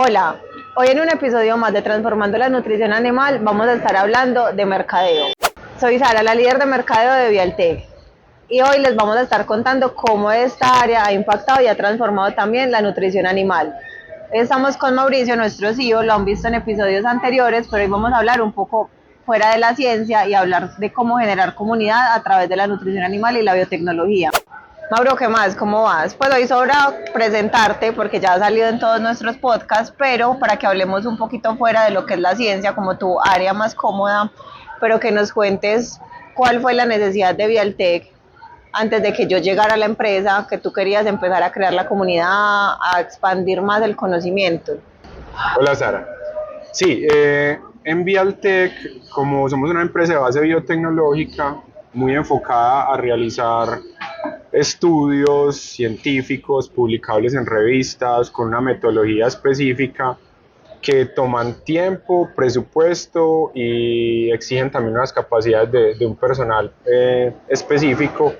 Hola, hoy en un episodio más de Transformando la Nutrición Animal vamos a estar hablando de mercadeo. Soy Sara, la líder de mercadeo de Vialtec, y hoy les vamos a estar contando cómo esta área ha impactado y ha transformado también la nutrición animal. Estamos con Mauricio, nuestro CEO, lo han visto en episodios anteriores, pero hoy vamos a hablar un poco fuera de la ciencia y hablar de cómo generar comunidad a través de la nutrición animal y la biotecnología. Mauro, ¿qué más? ¿Cómo vas? Pues hoy sobra presentarte porque ya ha salido en todos nuestros podcasts, pero para que hablemos un poquito fuera de lo que es la ciencia, como tu área más cómoda, pero que nos cuentes cuál fue la necesidad de Vialtec antes de que yo llegara a la empresa, que tú querías empezar a crear la comunidad, a expandir más el conocimiento. Hola Sara. Sí, en Vialtec, como somos una empresa de base biotecnológica muy enfocada a realizar estudios científicos publicables en revistas con una metodología específica que toman tiempo, presupuesto y exigen también unas capacidades de un personal específico.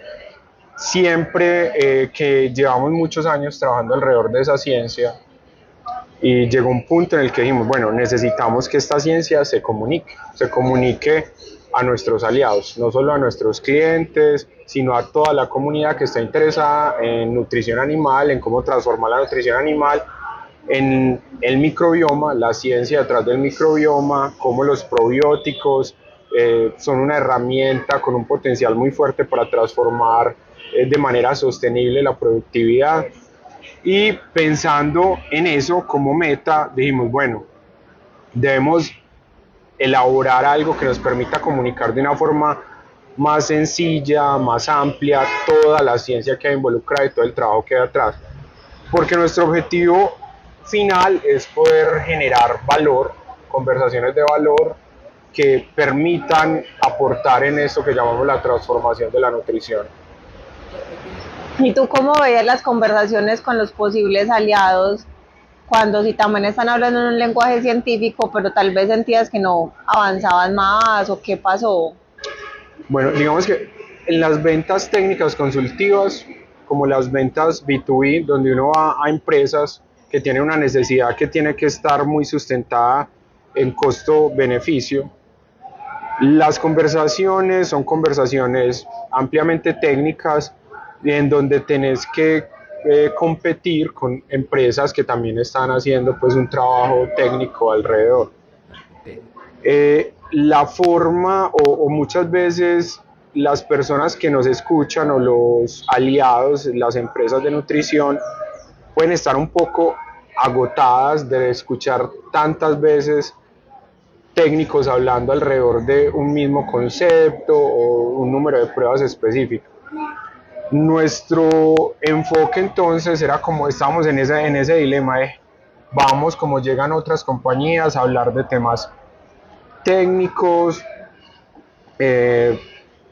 Siempre que llevamos muchos años trabajando alrededor de esa ciencia, y llegó un punto en el que dijimos, bueno, necesitamos que esta ciencia se comunique a nuestros aliados, no solo a nuestros clientes, sino a toda la comunidad que está interesada en nutrición animal, en cómo transformar la nutrición animal, en el microbioma, la ciencia detrás del microbioma, cómo los probióticos son una herramienta con un potencial muy fuerte para transformar de manera sostenible la productividad. Y pensando en eso como meta, dijimos, bueno, debemos elaborar algo que nos permita comunicar de una forma más sencilla, más amplia, toda la ciencia que hay involucrada y todo el trabajo que hay atrás. Porque nuestro objetivo final es poder generar valor, conversaciones de valor que permitan aportar en esto que llamamos la transformación de la nutrición. ¿Y tú cómo veías las conversaciones con los posibles aliados cuando si también están hablando en un lenguaje científico, pero tal vez sentías que no avanzaban más o qué pasó? Bueno, digamos que en las ventas técnicas consultivas, como las ventas B2B, donde uno va a empresas que tienen una necesidad que tiene que estar muy sustentada en costo-beneficio, las conversaciones son conversaciones ampliamente técnicas en donde tenés que competir con empresas que también están haciendo pues un trabajo técnico alrededor. La forma o muchas veces las personas que nos escuchan o los aliados, las empresas de nutrición, pueden estar un poco agotadas de escuchar tantas veces técnicos hablando alrededor de un mismo concepto o un número de pruebas específicas. Nuestro enfoque entonces era como estábamos en ese dilema de vamos como llegan otras compañías a hablar de temas técnicos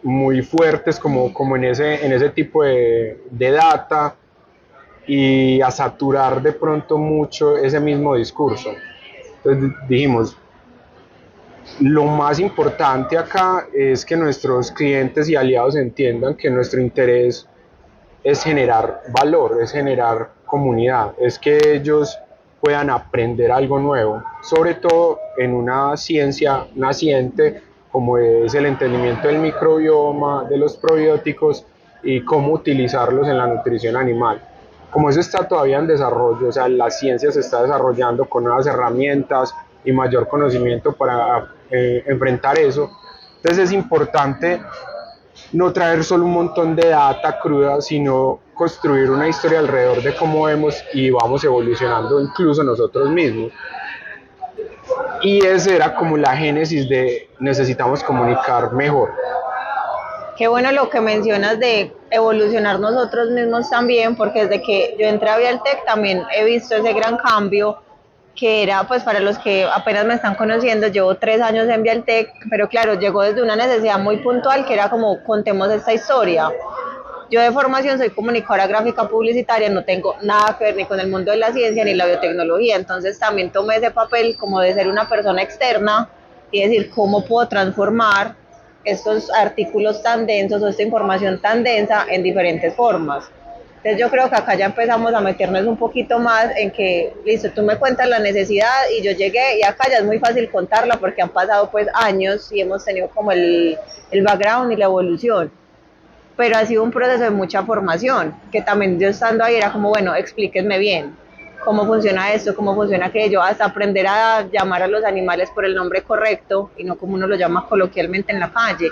muy fuertes como en ese tipo de data y a saturar de pronto mucho ese mismo discurso. Entonces dijimos, lo más importante acá es que nuestros clientes y aliados entiendan que nuestro interés es generar valor, es generar comunidad, es que ellos puedan aprender algo nuevo, sobre todo en una ciencia naciente como es el entendimiento del microbioma, de los probióticos y cómo utilizarlos en la nutrición animal. Como eso está todavía en desarrollo, o sea, la ciencia se está desarrollando con nuevas herramientas y mayor conocimiento para enfrentar eso, entonces es importante no traer solo un montón de data cruda, sino construir una historia alrededor de cómo vemos y vamos evolucionando incluso nosotros mismos. Y esa era como la génesis de necesitamos comunicar mejor. Qué bueno lo que mencionas de evolucionar nosotros mismos también, porque desde que yo entré a Vialtec también he visto ese gran cambio que era, pues para los que apenas me están conociendo, llevo 3 años en Vialtec, pero claro, llegó desde una necesidad muy puntual que era como contemos esta historia. Yo de formación soy comunicadora gráfica publicitaria, no tengo nada que ver ni con el mundo de la ciencia ni la biotecnología, entonces también tomé ese papel como de ser una persona externa y decir cómo puedo transformar estos artículos tan densos o esta información tan densa en diferentes formas. Entonces yo creo que acá ya empezamos a meternos un poquito más en que, listo, tú me cuentas la necesidad y yo llegué y acá ya es muy fácil contarla porque han pasado pues años y hemos tenido como el background y la evolución. Pero ha sido un proceso de mucha formación, que también yo estando ahí era como, bueno, explíquenme bien cómo funciona esto, cómo funciona aquello, hasta aprender a llamar a los animales por el nombre correcto y no como uno lo llama coloquialmente en la calle,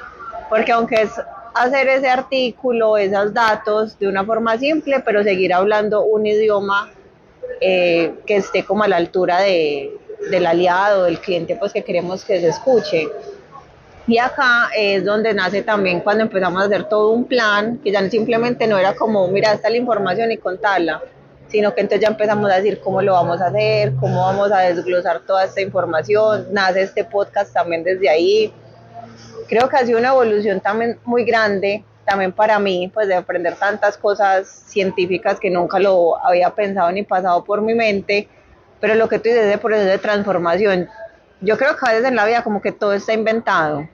porque aunque es hacer ese artículo, esos datos de una forma simple, pero seguir hablando un idioma que esté como a la altura del aliado, del cliente, pues que queremos que se escuche. Y acá es donde nace también cuando empezamos a hacer todo un plan, que ya simplemente no era como, mira, esta es la información y contarla, sino que entonces ya empezamos a decir cómo lo vamos a hacer, cómo vamos a desglosar toda esta información, nace este podcast también desde ahí. Creo que ha sido una evolución también muy grande, también para mí, pues de aprender tantas cosas científicas que nunca lo había pensado ni pasado por mi mente, pero lo que tú dices, ese proceso de transformación, yo creo que a veces en la vida como que todo está inventado,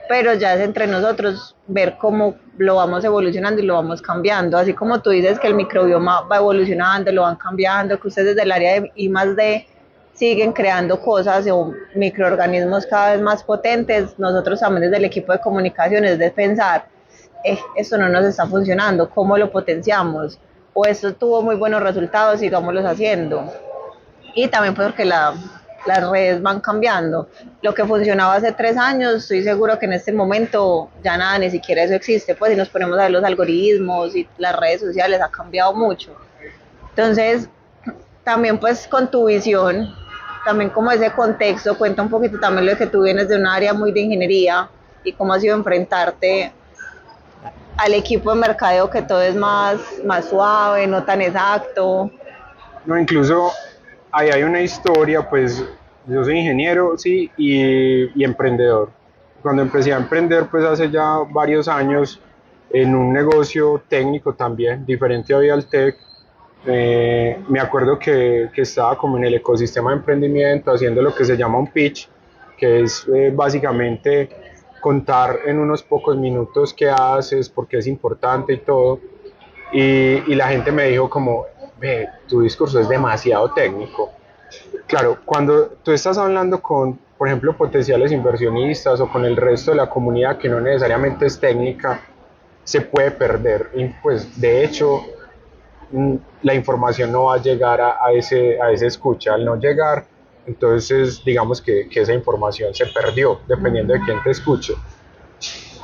pero ya es entre nosotros ver cómo lo vamos evolucionando y lo vamos cambiando, así como tú dices que el microbioma va evolucionando, lo van cambiando, que ustedes del área de I+D siguen creando cosas o microorganismos cada vez más potentes, nosotros también desde el equipo de comunicaciones de pensar, esto no nos está funcionando, ¿cómo lo potenciamos? O esto tuvo muy buenos resultados, sigámoslos haciendo. Y también porque las redes van cambiando. Lo que funcionaba hace 3 años, estoy seguro que en este momento ya nada, ni siquiera eso existe, pues si nos ponemos a ver los algoritmos y las redes sociales ha cambiado mucho. Entonces, también pues con tu visión, también como ese contexto, cuenta un poquito también lo que tú vienes de un área muy de ingeniería y cómo ha sido enfrentarte al equipo de mercadeo que todo es más suave, no tan exacto. No, incluso ahí hay una historia, pues yo soy ingeniero, sí, y emprendedor. Cuando empecé a emprender, pues hace ya varios años, en un negocio técnico también, diferente a Vialtec, me acuerdo que estaba como en el ecosistema de emprendimiento haciendo lo que se llama un pitch, que es básicamente contar en unos pocos minutos qué haces, por qué es importante y todo. Y la gente me dijo como, ve, tu discurso es demasiado técnico. Claro, cuando tú estás hablando con, por ejemplo, potenciales inversionistas o con el resto de la comunidad que no necesariamente es técnica, se puede perder. Y pues de hecho, la información no va a llegar a ese escucha. Al no llegar, entonces digamos que esa información se perdió, dependiendo de quién te escuche.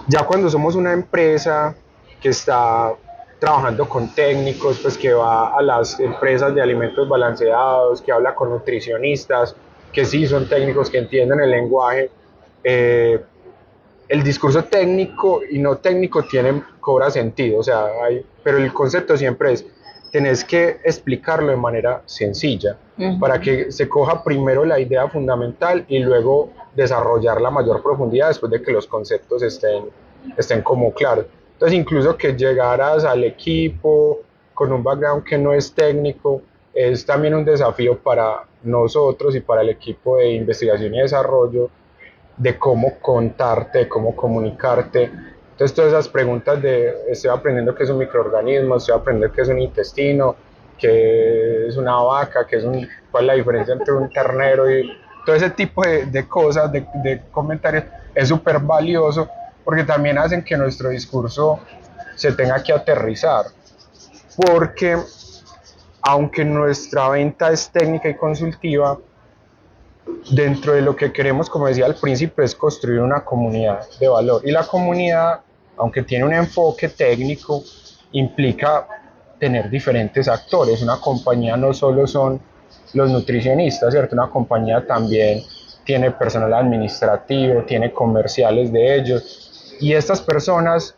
Ya cuando somos una empresa que está trabajando con técnicos, pues que va a las empresas de alimentos balanceados, que habla con nutricionistas, que sí son técnicos, que entienden el lenguaje, el discurso técnico y no técnico cobra sentido, o sea, pero el concepto siempre es, tenés que explicarlo de manera sencilla, para que se coja primero la idea fundamental y luego desarrollar la mayor profundidad después de que los conceptos estén como claros. Entonces, incluso que llegaras al equipo con un background que no es técnico, es también un desafío para nosotros y para el equipo de investigación y desarrollo, de cómo contarte, de cómo comunicarte. Entonces, todas esas preguntas de, estoy aprendiendo qué es un microorganismo, estoy aprendiendo qué es un intestino, qué es una vaca, cuál es la diferencia entre un ternero, y todo ese tipo de cosas, de comentarios, es súper valioso, porque también hacen que nuestro discurso se tenga que aterrizar, porque aunque nuestra venta es técnica y consultiva, dentro de lo que queremos, como decía al principio, es construir una comunidad de valor, y la comunidad, aunque tiene un enfoque técnico, implica tener diferentes actores. Una compañía no solo son los nutricionistas, ¿cierto? Una compañía también tiene personal administrativo, tiene comerciales de ellos, y estas personas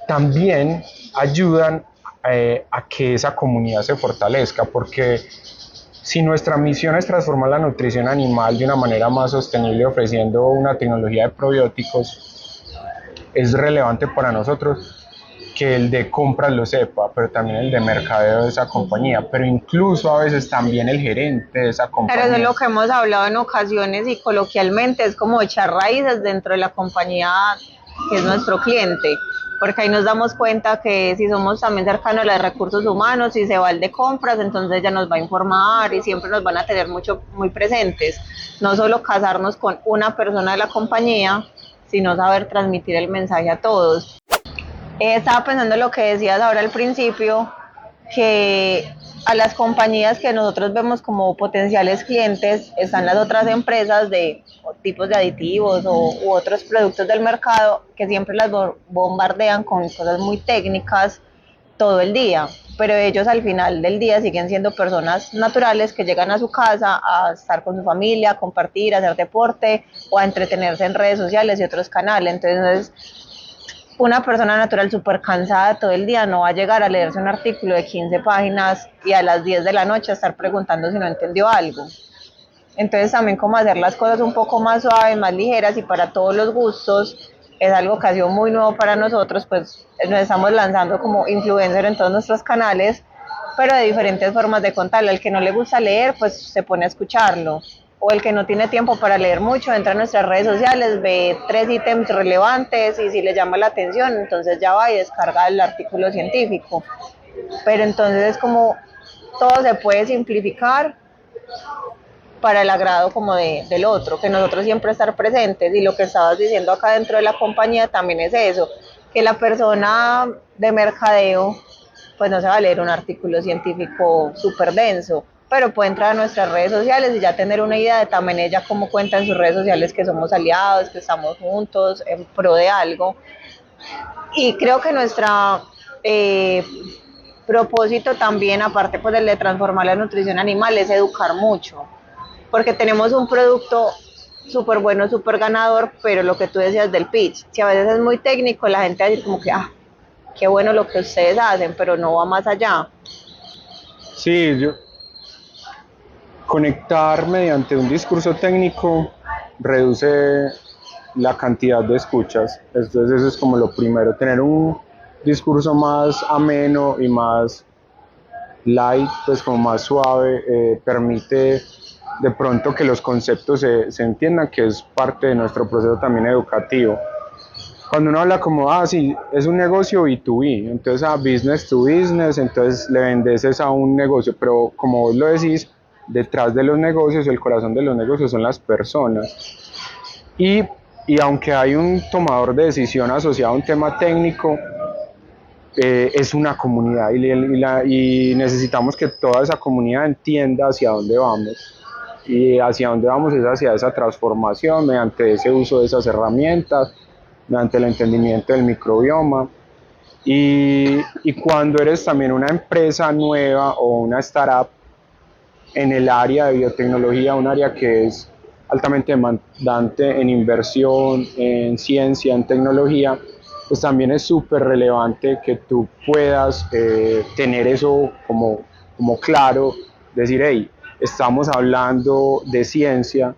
también ayudan a que esa comunidad se fortalezca, porque si nuestra misión es transformar la nutrición animal de una manera más sostenible ofreciendo una tecnología de probióticos, es relevante para nosotros que el de compras lo sepa, pero también el de mercadeo de esa compañía, pero incluso a veces también el gerente de esa compañía. Pero eso es lo que hemos hablado en ocasiones y coloquialmente, es como echar raíces dentro de la compañía que es nuestro cliente. porque ahí nos damos cuenta que si somos también cercanos a los recursos humanos, si se va el de compras, entonces ella nos va a informar y siempre nos van a tener muy presentes, no solo casarnos con una persona de la compañía, sino saber transmitir el mensaje a todos. Estaba pensando en lo que decías ahora al principio, que a las compañías que nosotros vemos como potenciales clientes están las otras empresas de tipos de aditivos u otros productos del mercado que siempre las bombardean con cosas muy técnicas todo el día, pero ellos al final del día siguen siendo personas naturales que llegan a su casa a estar con su familia, a compartir, a hacer deporte o a entretenerse en redes sociales y otros canales. Entonces, una persona natural súper cansada todo el día no va a llegar a leerse un artículo de 15 páginas y a las 10 de la noche a estar preguntando si no entendió algo. Entonces también como hacer las cosas un poco más suaves, más ligeras y para todos los gustos, es algo que ha sido muy nuevo para nosotros, pues nos estamos lanzando como influencer en todos nuestros canales, pero de diferentes formas de contarlo. Al que no le gusta leer, pues se pone a escucharlo. O el que no tiene tiempo para leer mucho, entra a nuestras redes sociales, ve 3 ítems relevantes y si le llama la atención, entonces ya va y descarga el artículo científico. Pero entonces es como todo se puede simplificar para el agrado como del otro, que nosotros siempre estar presentes. Y lo que estabas diciendo acá dentro de la compañía también es eso, que la persona de mercadeo pues no se va a leer un artículo científico súper denso, pero puede entrar a nuestras redes sociales y ya tener una idea de también ella cómo cuenta en sus redes sociales que somos aliados, que estamos juntos en pro de algo. Y creo que nuestra propósito también, aparte pues del de transformar la nutrición animal, es educar mucho, porque tenemos un producto súper bueno, súper ganador, pero lo que tú decías del pitch, si a veces es muy técnico, la gente va a decir como que, qué bueno lo que ustedes hacen, pero no va más allá. Sí, conectar mediante un discurso técnico reduce la cantidad de escuchas. Entonces eso es como lo primero, tener un discurso más ameno y más light, pues como más suave, permite de pronto que los conceptos se entiendan, que es parte de nuestro proceso también educativo. Cuando uno habla como, sí, es un negocio B2B, entonces business to business, entonces le vendes a un negocio, pero como vos lo decís, detrás de los negocios, el corazón de los negocios son las personas. Y aunque hay un tomador de decisión asociado a un tema técnico, es una comunidad y necesitamos que toda esa comunidad entienda hacia dónde vamos. Y hacia dónde vamos es hacia esa transformación mediante ese uso de esas herramientas, mediante el entendimiento del microbioma. Y cuando eres también una empresa nueva o una startup en el área de biotecnología, un área que es altamente demandante en inversión, en ciencia, en tecnología, pues también es súper relevante que tú puedas tener eso como claro, decir, hey, estamos hablando de ciencia,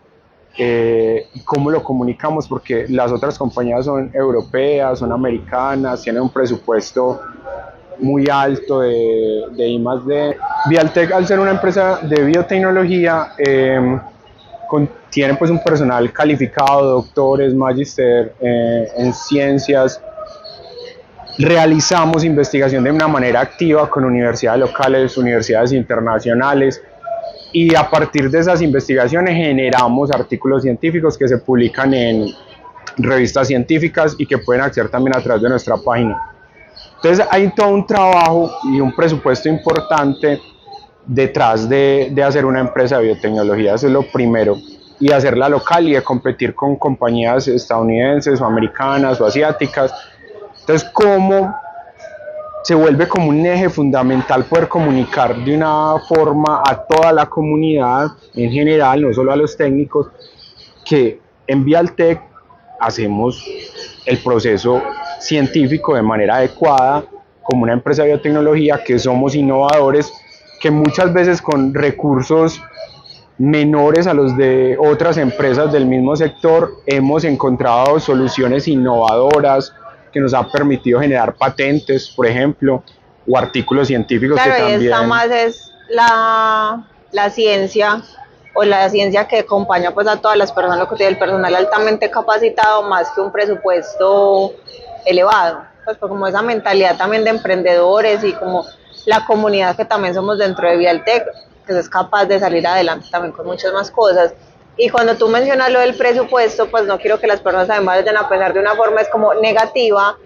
cómo lo comunicamos, porque las otras compañías son europeas, son americanas, tienen un presupuesto muy alto de I+D. Bialtech, al ser una empresa de biotecnología, tiene pues un personal calificado, doctores, magíster en ciencias. Realizamos investigación de una manera activa con universidades locales, universidades internacionales, y a partir de esas investigaciones generamos artículos científicos que se publican en revistas científicas y que pueden acceder también a través de nuestra página. Entonces hay todo un trabajo y un presupuesto importante detrás de hacer una empresa de biotecnología, eso es lo primero, y hacerla local y de competir con compañías estadounidenses o americanas o asiáticas. Entonces, ¿cómo se vuelve como un eje fundamental poder comunicar de una forma a toda la comunidad en general, no solo a los técnicos, que en Bialtech hacemos el proceso científico de manera adecuada como una empresa de biotecnología, que somos innovadores, que muchas veces con recursos menores a los de otras empresas del mismo sector hemos encontrado soluciones innovadoras que nos han permitido generar patentes, por ejemplo, o artículos científicos. Claro, que también... y esta más es la ciencia, o la ciencia que acompaña pues a todas las personas, lo que tiene el personal altamente capacitado, más que un presupuesto elevado. pues como esa mentalidad también de emprendedores y como la comunidad que también somos dentro de Vialtec, que es capaz de salir adelante también con muchas más cosas. Y cuando tú mencionas lo del presupuesto, pues no quiero que las personas además vayan a pensar de una forma es como negativa,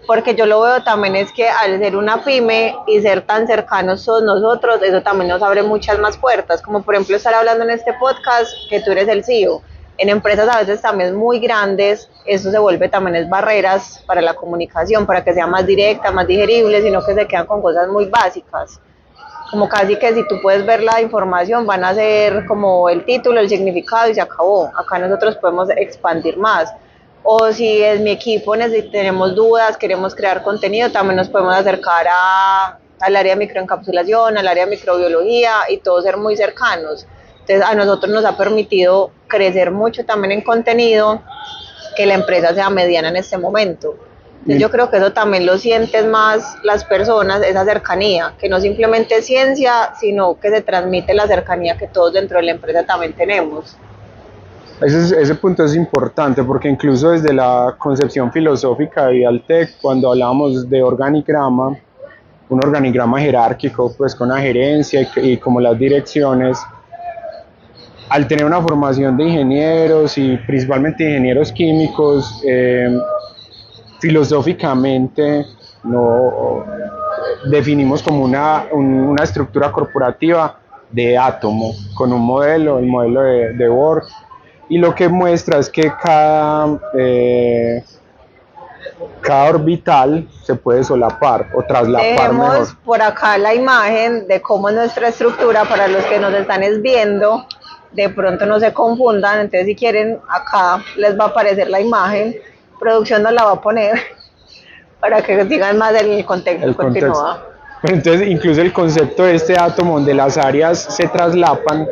porque yo lo veo también es que al ser una pyme y ser tan cercanos todos nosotros, eso también nos abre muchas más puertas, como por ejemplo estar hablando en este podcast que tú eres el CEO. En empresas a veces también muy grandes, eso se vuelve también es barreras para la comunicación, para que sea más directa, más digerible, sino que se quedan con cosas muy básicas. Como casi que si tú puedes ver la información van a ser como el título, el significado y se acabó. Acá nosotros podemos expandir más. O si es mi equipo, tenemos dudas, queremos crear contenido, también nos podemos acercar al área de microencapsulación, al área de microbiología y todos ser muy cercanos. Entonces a nosotros nos ha permitido crecer mucho también en contenido, que la empresa sea mediana en este momento. Entonces yo creo que eso también lo sienten más las personas, esa cercanía, que no simplemente es ciencia, sino que se transmite la cercanía que todos dentro de la empresa también tenemos. Ese punto es importante porque incluso desde la concepción filosófica de Vialtec, cuando hablábamos de organigrama, un organigrama jerárquico, pues con la gerencia y como las direcciones, al tener una formación de ingenieros y principalmente ingenieros químicos, filosóficamente no definimos como una estructura corporativa de átomo, con un modelo, el modelo de Bohr, y lo que muestra es que cada orbital se puede solapar o traslapar mejor. Dejemos por acá la imagen de cómo es nuestra estructura para los que nos están viendo, de pronto no se confundan, entonces si quieren acá les va a aparecer la imagen, producción nos la va a poner para que sigan más el contexto. Continúa. Entonces incluso el concepto de este átomo donde las áreas se traslapan,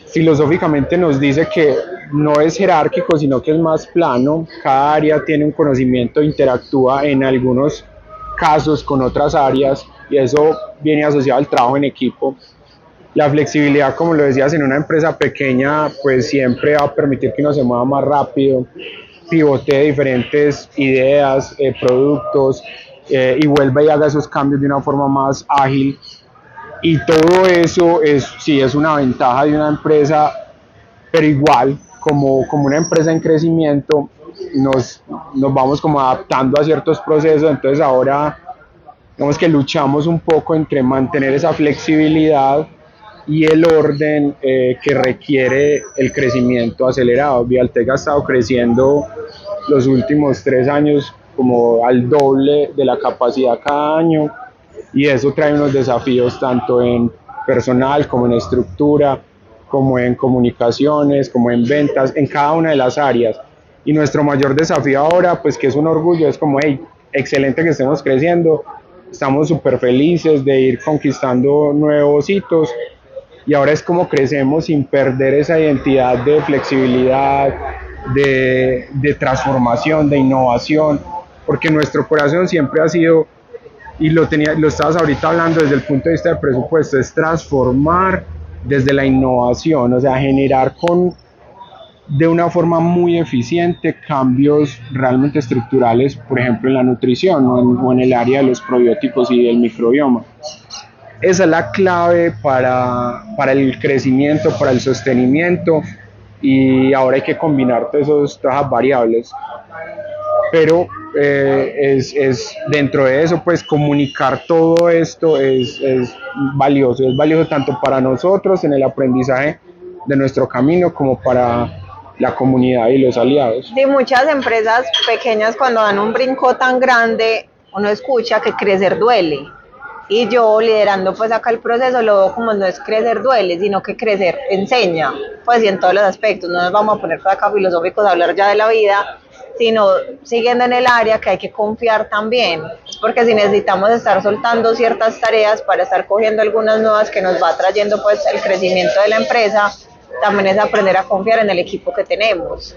filosóficamente nos dice que no es jerárquico, sino que es más plano. Cada área tiene un conocimiento, interactúa en algunos casos con otras áreas y eso viene asociado al trabajo en equipo. La flexibilidad, como lo decías, en una empresa pequeña, pues siempre va a permitir que uno se mueva más rápido, pivotee diferentes ideas, productos y vuelva y haga esos cambios de una forma más ágil. Y todo eso sí es una ventaja de una empresa, pero igual, como una empresa en crecimiento, nos vamos como adaptando a ciertos procesos, entonces ahora digamos que luchamos un poco entre mantener esa flexibilidad y el orden que requiere el crecimiento acelerado. Vialtec ha estado creciendo los últimos 3 años como al doble de la capacidad cada año, y eso trae unos desafíos tanto en personal como en estructura, como en comunicaciones, como en ventas, en cada una de las áreas. Y nuestro mayor desafío ahora, pues que es un orgullo, es como, hey, excelente que estemos creciendo, estamos súper felices de ir conquistando nuevos hitos, y ahora es como crecemos sin perder esa identidad de flexibilidad, de transformación, de innovación, porque nuestro corazón siempre ha sido, y lo estabas ahorita hablando desde el punto de vista del presupuesto, es transformar desde la innovación, o sea, generar de una forma muy eficiente cambios realmente estructurales, por ejemplo en la nutrición o en el área de los probióticos y del microbioma. Esa es la clave para el crecimiento, para el sostenimiento, y ahora hay que combinar todas esas variables. Pero dentro de eso, pues comunicar todo esto es valioso tanto para nosotros en el aprendizaje de nuestro camino como para la comunidad y los aliados. Sí, muchas empresas pequeñas cuando dan un brinco tan grande, uno escucha que crecer duele. Y yo liderando pues acá el proceso lo veo como no es crecer duele, sino que crecer enseña, pues y en todos los aspectos. No nos vamos a poner por acá filosóficos a hablar ya de la vida, sino siguiendo en el área que hay que confiar también, porque si necesitamos estar soltando ciertas tareas para estar cogiendo algunas nuevas que nos va trayendo pues el crecimiento de la empresa, también es aprender a confiar en el equipo que tenemos.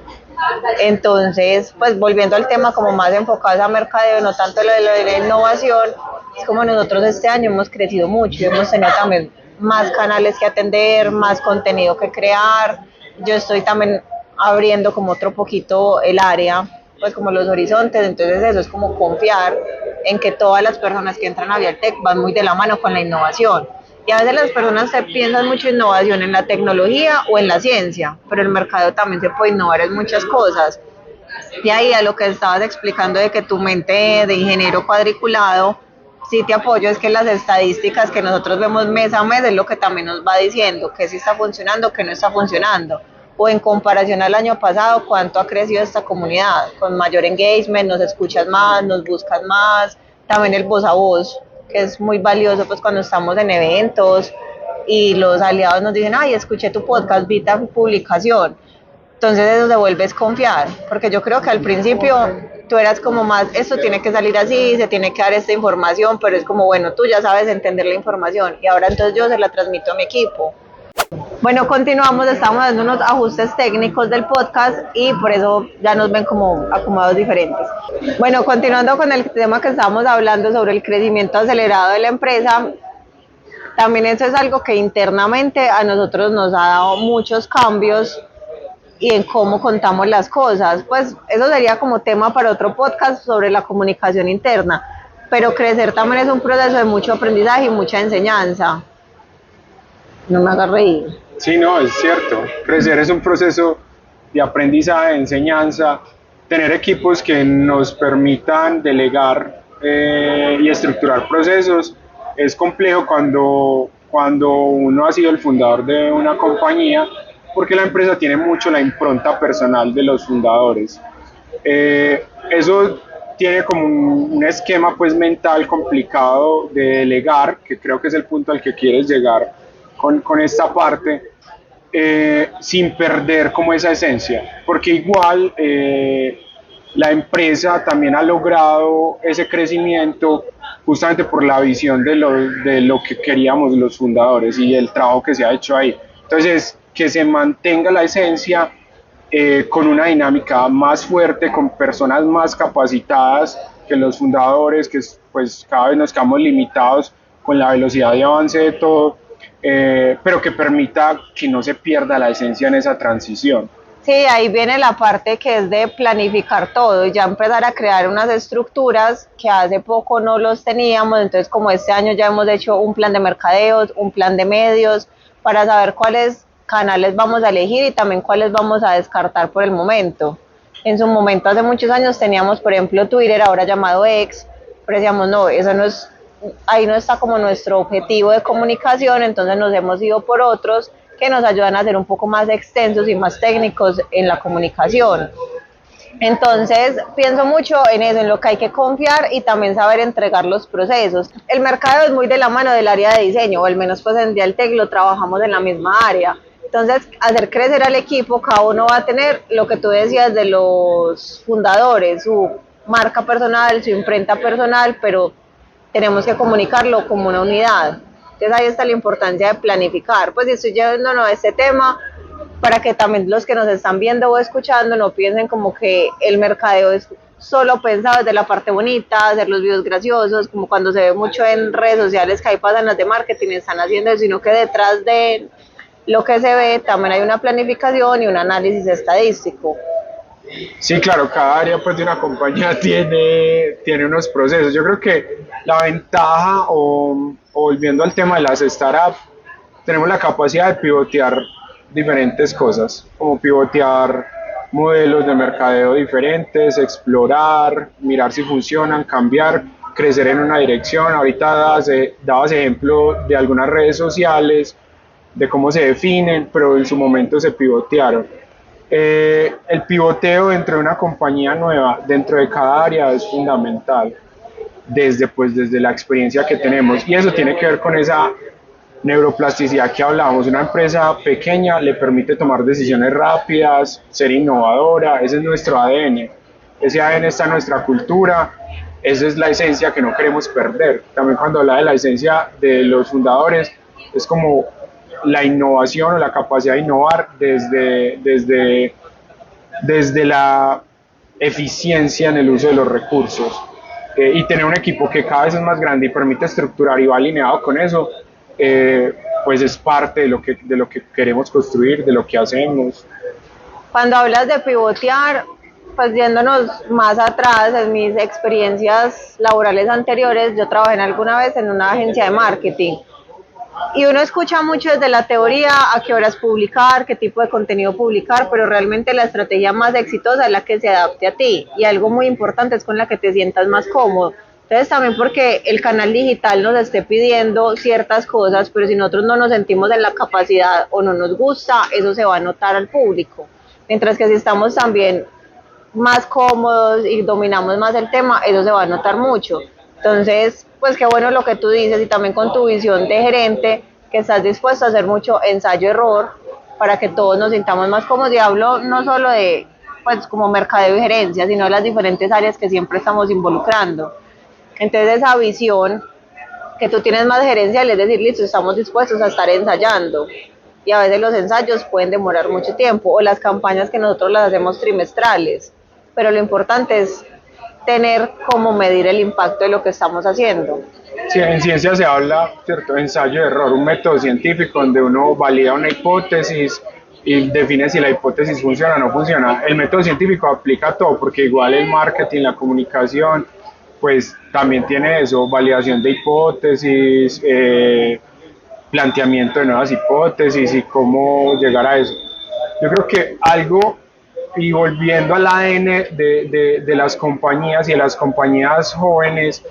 Entonces, pues volviendo al tema como más enfocado a mercadeo, no tanto lo de la innovación, es como nosotros este año hemos crecido mucho y hemos tenido también más canales que atender, más contenido que crear. Yo estoy también abriendo como otro poquito el área pues como los horizontes, entonces eso es como confiar en que todas las personas que entran a Vialtec van muy de la mano con la innovación. Y a veces las personas se piensan mucho innovación en la tecnología o en la ciencia, pero el mercado también se puede innovar en muchas cosas. Y ahí a lo que estabas explicando de que tu mente de ingeniero cuadriculado, sí te apoyo, es que las estadísticas que nosotros vemos mes a mes es lo que también nos va diciendo que sí está funcionando, que no está funcionando. O en comparación al año pasado, cuánto ha crecido esta comunidad, con mayor engagement, nos escuchas más, nos buscas más, también el voz a voz, que es muy valioso pues cuando estamos en eventos y los aliados nos dicen, ay, escuché tu podcast, vi tu publicación. Entonces eso se vuelve a confiar, porque yo creo que al principio tú eras como más, esto tiene que salir así, se tiene que dar esta información, pero es como, bueno, tú ya sabes entender la información y ahora entonces yo se la transmito a mi equipo. Bueno, continuamos, estamos dando unos ajustes técnicos del podcast y por eso ya nos ven como acomodados diferentes. Bueno, continuando con el tema que estábamos hablando sobre el crecimiento acelerado de la empresa, también eso es algo que internamente a nosotros nos ha dado muchos cambios y en cómo contamos las cosas. Pues eso sería como tema para otro podcast sobre la comunicación interna, pero crecer también es un proceso de mucho aprendizaje y mucha enseñanza. No me hagas reír. Sí, no, es cierto. Crecer es un proceso de aprendizaje, de enseñanza, tener equipos que nos permitan delegar y estructurar procesos. Es complejo cuando uno ha sido el fundador de una compañía, porque la empresa tiene mucho la impronta personal de los fundadores. Eso tiene como un esquema pues mental complicado de delegar, que creo que es el punto al que quieres llegar con esta parte, sin perder como esa esencia, porque igual la empresa también ha logrado ese crecimiento justamente por la visión de lo que queríamos los fundadores y el trabajo que se ha hecho ahí. Entonces, que se mantenga la esencia con una dinámica más fuerte, con personas más capacitadas que los fundadores, que pues cada vez nos quedamos limitados con la velocidad de avance de todo, pero que permita que no se pierda la esencia en esa transición. Sí, ahí viene la parte que es de planificar todo y ya empezar a crear unas estructuras que hace poco no los teníamos, entonces como este año ya hemos hecho un plan de mercadeos, un plan de medios, para saber cuáles canales vamos a elegir y también cuáles vamos a descartar por el momento. En su momento, hace muchos años, teníamos, por ejemplo, Twitter, ahora llamado X, pero decíamos, no, eso no es, ahí no está como nuestro objetivo de comunicación, entonces nos hemos ido por otros que nos ayudan a ser un poco más extensos y más técnicos en la comunicación. Entonces pienso mucho en eso, en lo que hay que confiar y también saber entregar los procesos. El mercado es muy de la mano del área de diseño, o al menos pues en Vialtec lo trabajamos en la misma área. Entonces, hacer crecer al equipo, cada uno va a tener lo que tú decías de los fundadores, su marca personal, su imprenta personal, pero tenemos que comunicarlo como una unidad. Entonces ahí está la importancia de planificar. Pues estoy llevándonos a este tema para que también los que nos están viendo o escuchando no piensen como que el mercadeo es solo pensado desde la parte bonita, hacer los videos graciosos, como cuando se ve mucho en redes sociales que ahí pasan las de marketing, están haciendo eso, sino que detrás de lo que se ve también hay una planificación y un análisis estadístico. Sí, claro, cada área pues, de una compañía tiene unos procesos. Yo creo que la ventaja, o volviendo al tema de las startups, tenemos la capacidad de pivotear diferentes cosas, como pivotear modelos de mercadeo diferentes, explorar, mirar si funcionan, cambiar, crecer en una dirección. Ahorita dabas ejemplo de algunas redes sociales, de cómo se definen, pero en su momento se pivotearon. El pivoteo dentro de una compañía nueva, dentro de cada área, es fundamental, desde la experiencia que tenemos, y eso tiene que ver con esa neuroplasticidad que hablábamos. Una empresa pequeña le permite tomar decisiones rápidas, ser innovadora. Ese es nuestro ADN, ese ADN está en nuestra cultura, esa es la esencia que no queremos perder. También cuando habla de la esencia de los fundadores, es como la innovación o la capacidad de innovar desde la eficiencia en el uso de los recursos, y tener un equipo que cada vez es más grande y permite estructurar y va alineado con eso, pues es parte de lo que queremos construir, de lo que hacemos. Cuando hablas de pivotear, pues yéndonos más atrás, en mis experiencias laborales anteriores, yo trabajé alguna vez en una agencia de marketing. Y uno escucha mucho desde la teoría a qué horas publicar, qué tipo de contenido publicar, pero realmente la estrategia más exitosa es la que se adapte a ti. Y algo muy importante es con la que te sientas más cómodo. Entonces también porque el canal digital nos esté pidiendo ciertas cosas, pero si nosotros no nos sentimos en la capacidad o no nos gusta, eso se va a notar al público. Mientras que si estamos también más cómodos y dominamos más el tema, eso se va a notar mucho. Entonces, pues qué bueno lo que tú dices y también con tu visión de gerente, que estás dispuesto a hacer mucho ensayo-error para que todos nos sintamos más cómodos. Y hablo no solo de, pues, como mercadeo y gerencia, sino de las diferentes áreas que siempre estamos involucrando. Entonces, esa visión que tú tienes más gerencial es decir, listo, estamos dispuestos a estar ensayando. Y a veces los ensayos pueden demorar mucho tiempo, o las campañas que nosotros las hacemos trimestrales. Pero lo importante es tener cómo medir el impacto de lo que estamos haciendo. Sí, en ciencia se habla, ¿cierto?, ensayo de error, un método científico donde uno valida una hipótesis y define si la hipótesis funciona o no funciona. El método científico aplica a todo, porque igual el marketing, la comunicación, pues también tiene eso, validación de hipótesis, planteamiento de nuevas hipótesis y cómo llegar a eso. Yo creo que algo, y volviendo al ADN de las compañías y de las compañías jóvenes,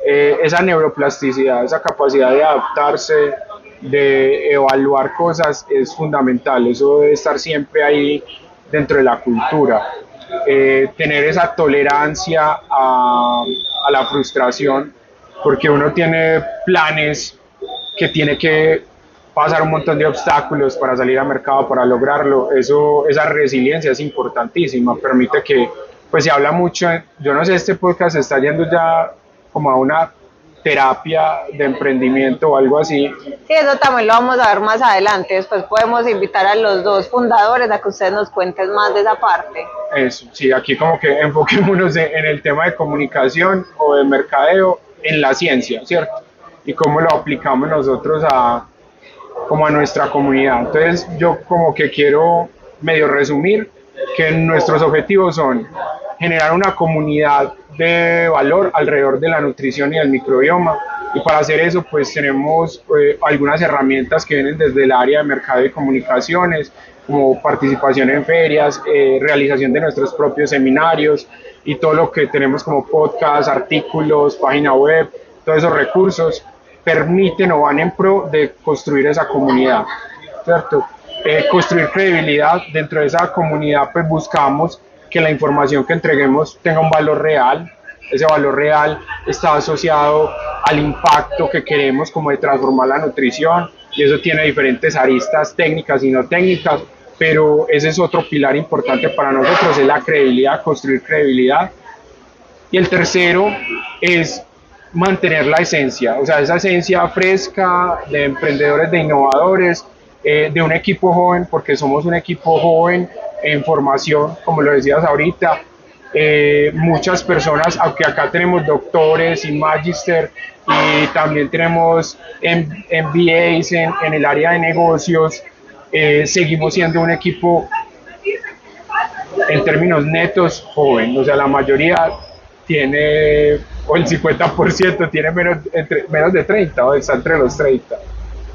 esa neuroplasticidad, esa capacidad de adaptarse, de evaluar cosas es fundamental. Eso debe estar siempre ahí dentro de la cultura. Tener esa tolerancia a la frustración, porque uno tiene planes que tiene que pasar un montón de obstáculos para salir al mercado, para lograrlo. Esa resiliencia es importantísima, permite que, pues se habla mucho, yo no sé, este podcast está yendo ya como a una terapia de emprendimiento o algo así. Sí, eso también lo vamos a ver más adelante. Después podemos invitar a los dos fundadores a que ustedes nos cuenten más de esa parte. Eso, sí, aquí como que enfoquémonos en el tema de comunicación o de mercadeo en la ciencia, ¿cierto? Y cómo lo aplicamos nosotros como a nuestra comunidad. Entonces yo como que quiero medio resumir que nuestros objetivos son generar una comunidad de valor alrededor de la nutrición y el microbioma, y para hacer eso pues tenemos algunas herramientas que vienen desde el área de mercado y comunicaciones, como participación en ferias, realización de nuestros propios seminarios y todo lo que tenemos como podcast, artículos, página web. Todos esos recursos permiten o van en pro de construir esa comunidad, ¿cierto? Construir credibilidad dentro de esa comunidad, pues buscamos que la información que entreguemos tenga un valor real. Ese valor real está asociado al impacto que queremos, como de transformar la nutrición, y eso tiene diferentes aristas técnicas y no técnicas, pero ese es otro pilar importante para nosotros, es la credibilidad, construir credibilidad. Y el tercero es mantener la esencia, o sea, esa esencia fresca de emprendedores, de innovadores, de un equipo joven, porque somos un equipo joven en formación, como lo decías ahorita. Muchas personas, aunque acá tenemos doctores y magister y también tenemos MBAs en el área de negocios, seguimos siendo un equipo en términos netos joven, o sea, la mayoría tiene, o el 50% tiene menos de 30, o está entre los 30.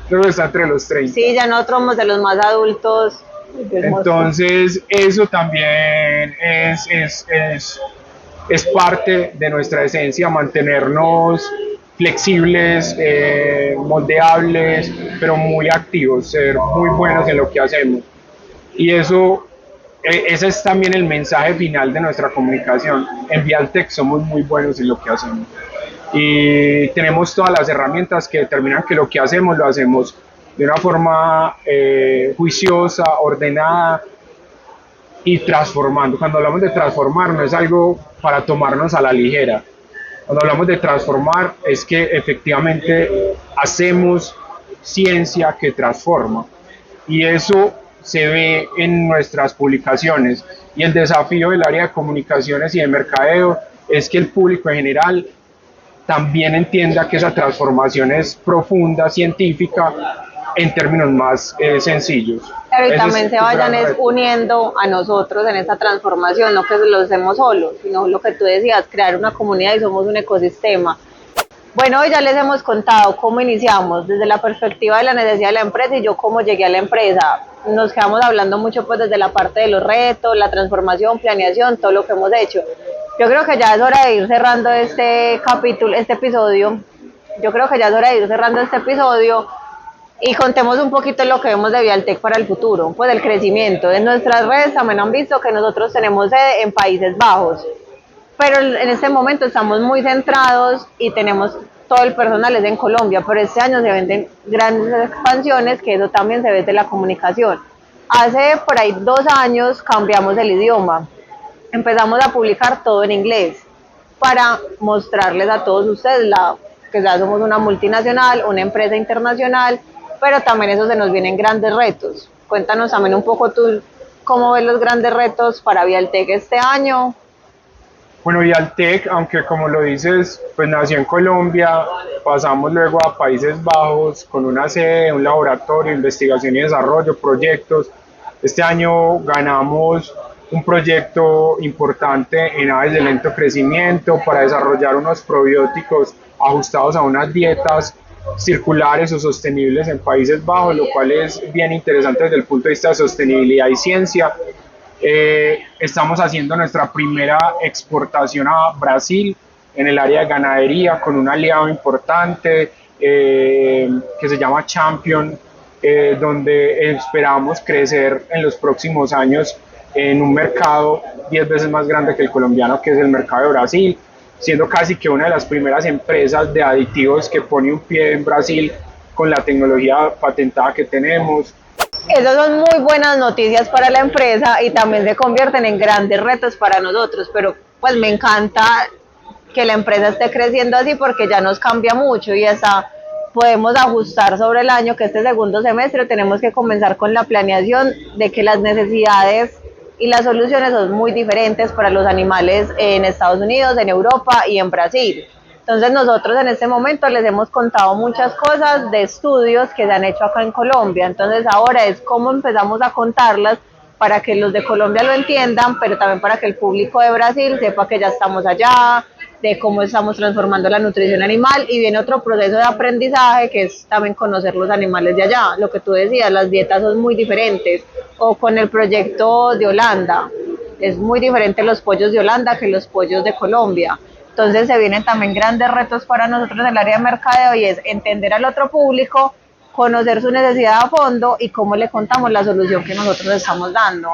Creo que está entre los 30. Sí, ya nosotros somos de los más adultos. Entonces, eso también es parte de nuestra esencia, mantenernos flexibles, moldeables, pero muy activos, ser muy buenos en lo que hacemos. Y eso, ese es también el mensaje final de nuestra comunicación. En Vialtec somos muy buenos en lo que hacemos. Y tenemos todas las herramientas que determinan que lo que hacemos lo hacemos de una forma juiciosa, ordenada y transformando. Cuando hablamos de transformar no es algo para tomarnos a la ligera. Cuando hablamos de transformar es que efectivamente hacemos ciencia que transforma, y eso se ve en nuestras publicaciones. Y el desafío del área de comunicaciones y de mercadeo es que el público en general también entienda que esa transformación es profunda, científica, en términos más sencillos. Pero y Ese también es se tu vayan gran es reto. uniendo a nosotros en esta transformación, no que lo hacemos solos, sino lo que tú decías, crear una comunidad y somos un ecosistema. Bueno, hoy ya les hemos contado cómo iniciamos desde la perspectiva de la necesidad de la empresa y yo cómo llegué a la empresa. Nos quedamos hablando mucho pues desde la parte de los retos, la transformación, planeación, todo lo que hemos hecho. Yo creo que ya es hora de ir cerrando este capítulo, este episodio. Yo creo que ya es hora de ir cerrando este episodio y contemos un poquito lo que vemos de Vialtec para el futuro, pues el crecimiento. En nuestras redes también han visto que nosotros tenemos sede en Países Bajos, pero en este momento estamos muy centrados y tenemos todo el personal es en Colombia, pero este año se venden grandes expansiones, que eso también se ve de la comunicación. Hace por ahí 2 años cambiamos el idioma, empezamos a publicar todo en inglés para mostrarles a todos ustedes que ya somos una multinacional, una empresa internacional, pero también eso se nos vienen grandes retos. Cuéntanos también un poco tú cómo ves los grandes retos para Vialtec este año. Bueno, Vialtec, aunque como lo dices, pues nació en Colombia, pasamos luego a Países Bajos con una sede, un laboratorio, investigación y desarrollo, proyectos. Este año ganamos un proyecto importante en aves de lento crecimiento para desarrollar unos probióticos ajustados a unas dietas circulares o sostenibles en Países Bajos, lo cual es bien interesante desde el punto de vista de sostenibilidad y ciencia. Estamos haciendo nuestra primera exportación a Brasil en el área de ganadería con un aliado importante que se llama Champion, donde esperamos crecer en los próximos años en un mercado 10 veces más grande que el colombiano, que es el mercado de Brasil, siendo casi que una de las primeras empresas de aditivos que pone un pie en Brasil con la tecnología patentada que tenemos. Esas son muy buenas noticias para la empresa y también se convierten en grandes retos para nosotros, pero pues me encanta que la empresa esté creciendo así porque ya nos cambia mucho y hasta podemos ajustar sobre el año que este segundo semestre tenemos que comenzar con la planeación de que las necesidades y las soluciones son muy diferentes para los animales en Estados Unidos, en Europa y en Brasil. Entonces nosotros en este momento les hemos contado muchas cosas de estudios que se han hecho acá en Colombia, entonces ahora es cómo empezamos a contarlas para que los de Colombia lo entiendan, pero también para que el público de Brasil sepa que ya estamos allá, de cómo estamos transformando la nutrición animal y viene otro proceso de aprendizaje que es también conocer los animales de allá, lo que tú decías, las dietas son muy diferentes, o con el proyecto de Holanda, es muy diferente los pollos de Holanda que los pollos de Colombia. Entonces se vienen también grandes retos para nosotros en el área de mercadeo y es entender al otro público, conocer su necesidad a fondo y cómo le contamos la solución que nosotros estamos dando.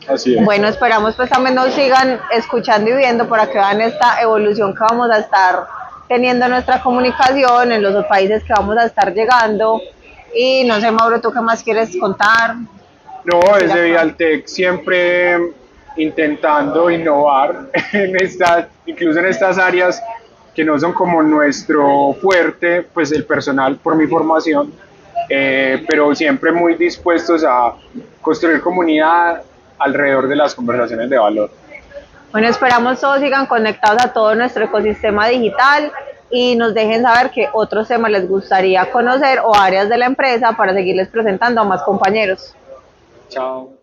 Así es. Bueno, esperamos pues también nos sigan escuchando y viendo para que vean esta evolución que vamos a estar teniendo en nuestra comunicación, en los países que vamos a estar llegando. Y no sé, Mauro, ¿tú qué más quieres contar? No, desde Vialtec siempre intentando innovar incluso en estas áreas que no son como nuestro fuerte, pues el personal por mi formación, pero siempre muy dispuestos a construir comunidad alrededor de las conversaciones de valor. Bueno, esperamos todos sigan conectados a todo nuestro ecosistema digital y nos dejen saber qué otros temas les gustaría conocer o áreas de la empresa para seguirles presentando a más compañeros. Chao.